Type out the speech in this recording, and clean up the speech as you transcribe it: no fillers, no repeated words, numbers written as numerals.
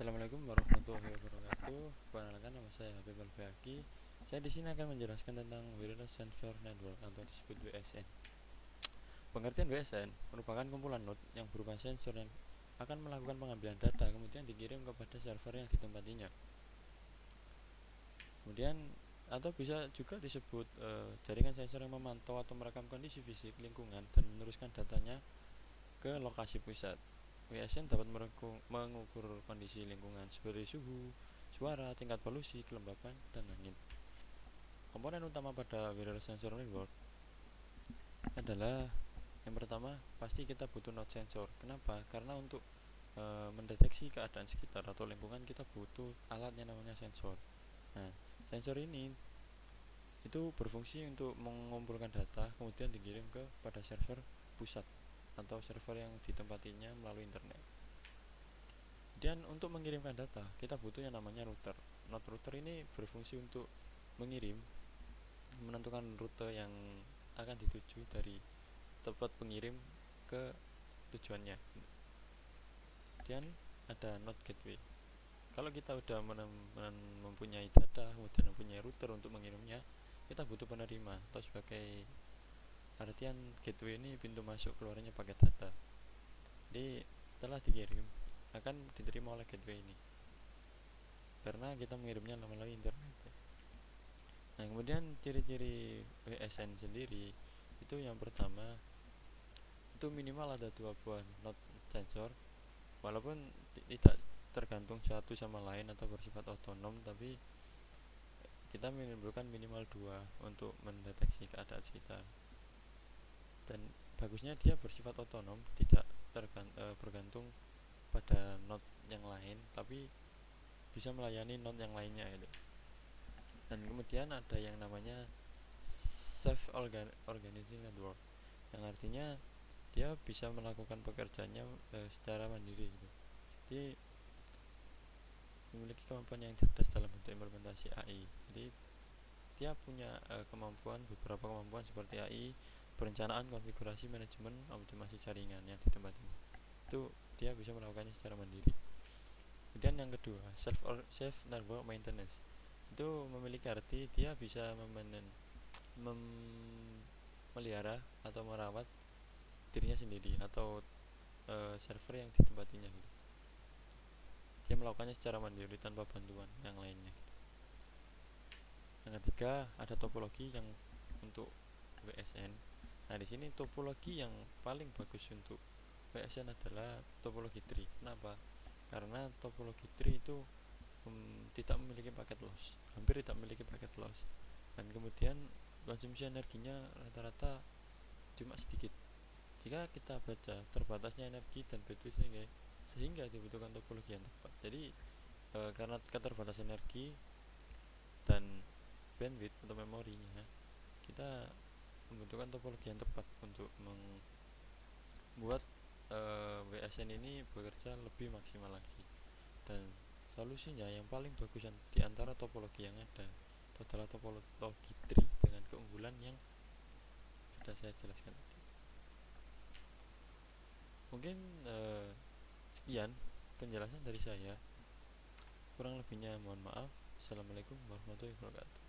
Assalamualaikum warahmatullahi wabarakatuh. Perkenalkan, nama saya Habib Al-Baqi. Saya di sini akan menjelaskan tentang Wireless Sensor Network atau disebut WSN. Pengertian WSN merupakan kumpulan node yang berupa sensor yang akan melakukan pengambilan data kemudian dikirim kepada server yang ditempatinya. Kemudian atau bisa juga disebut jaringan sensor yang memantau atau merekam kondisi fisik lingkungan dan meneruskan datanya ke lokasi pusat. WSN dapat mengukur kondisi lingkungan seperti suhu, suara, tingkat polusi, kelembapan, dan angin. Komponen utama pada wireless sensor network adalah yang pertama, pasti kita butuh node sensor. Kenapa? Karena untuk mendeteksi keadaan sekitar atau lingkungan kita butuh alat yang namanya sensor. Nah, sensor ini itu berfungsi untuk mengumpulkan data kemudian dikirim pada server pusat atau server yang ditempatinya melalui internet. Dan untuk mengirimkan data, kita butuh yang namanya router. Node router ini berfungsi untuk mengirim, menentukan rute yang akan dituju dari tempat pengirim ke tujuannya. Dan ada node gateway. Kalau kita sudah mempunyai data, kemudian mempunyai router untuk mengirimnya, kita butuh penerima atau sebagai artian gateway ini pintu masuk keluarnya paket data. Jadi setelah dikirim akan diterima oleh gateway ini karena kita mengirimnya melalui internet. Nah, kemudian ciri-ciri WSN sendiri itu yang pertama itu minimal ada 2 buah node sensor, walaupun tidak tergantung satu sama lain atau bersifat otonom, tapi kita menimbulkan minimal 2 untuk mendeteksi keadaan sekitar. Dan bagusnya dia bersifat otonom, tidak bergantung pada node yang lain, tapi bisa melayani node yang lainnya gitu. Dan kemudian ada yang namanya self organizing network, yang artinya dia bisa melakukan pekerjaannya secara mandiri gitu. Jadi memiliki kemampuan yang cerdas dalam bentuk implementasi AI. Jadi dia punya beberapa kemampuan seperti AI, perencanaan, konfigurasi, manajemen, optimasi jaringan yang di tempat ini. Itu dia bisa melakukannya secara mandiri. Kemudian yang kedua, self network maintenance. Itu memiliki arti dia bisa memelihara atau merawat dirinya sendiri atau server yang ditempatinya gitu. Dia melakukannya secara mandiri tanpa bantuan yang lainnya gitu. Yang ketiga, ada topologi yang untuk WSN. Nah, di sini topologi yang paling bagus untuk WSN adalah topologi tree. Kenapa? Karena topologi tree itu tidak memiliki paket loss, hampir tidak memiliki paket loss, dan kemudian konsumsi energinya rata-rata cuma sedikit. Jika kita baca terbatasnya energi dan bandwidth sehingga dibutuhkan topologi yang tepat. Jadi karena keterbatasan energi dan bandwidth atau memorinya, kita membutuhkan topologi yang tepat untuk membuat WSN ini bekerja lebih maksimal lagi. Dan solusinya yang paling bagus di antara topologi yang ada adalah topologi tree dengan keunggulan yang sudah saya jelaskan tadi. Mungkin sekian penjelasan dari saya, kurang lebihnya mohon maaf. Assalamualaikum warahmatullahi wabarakatuh.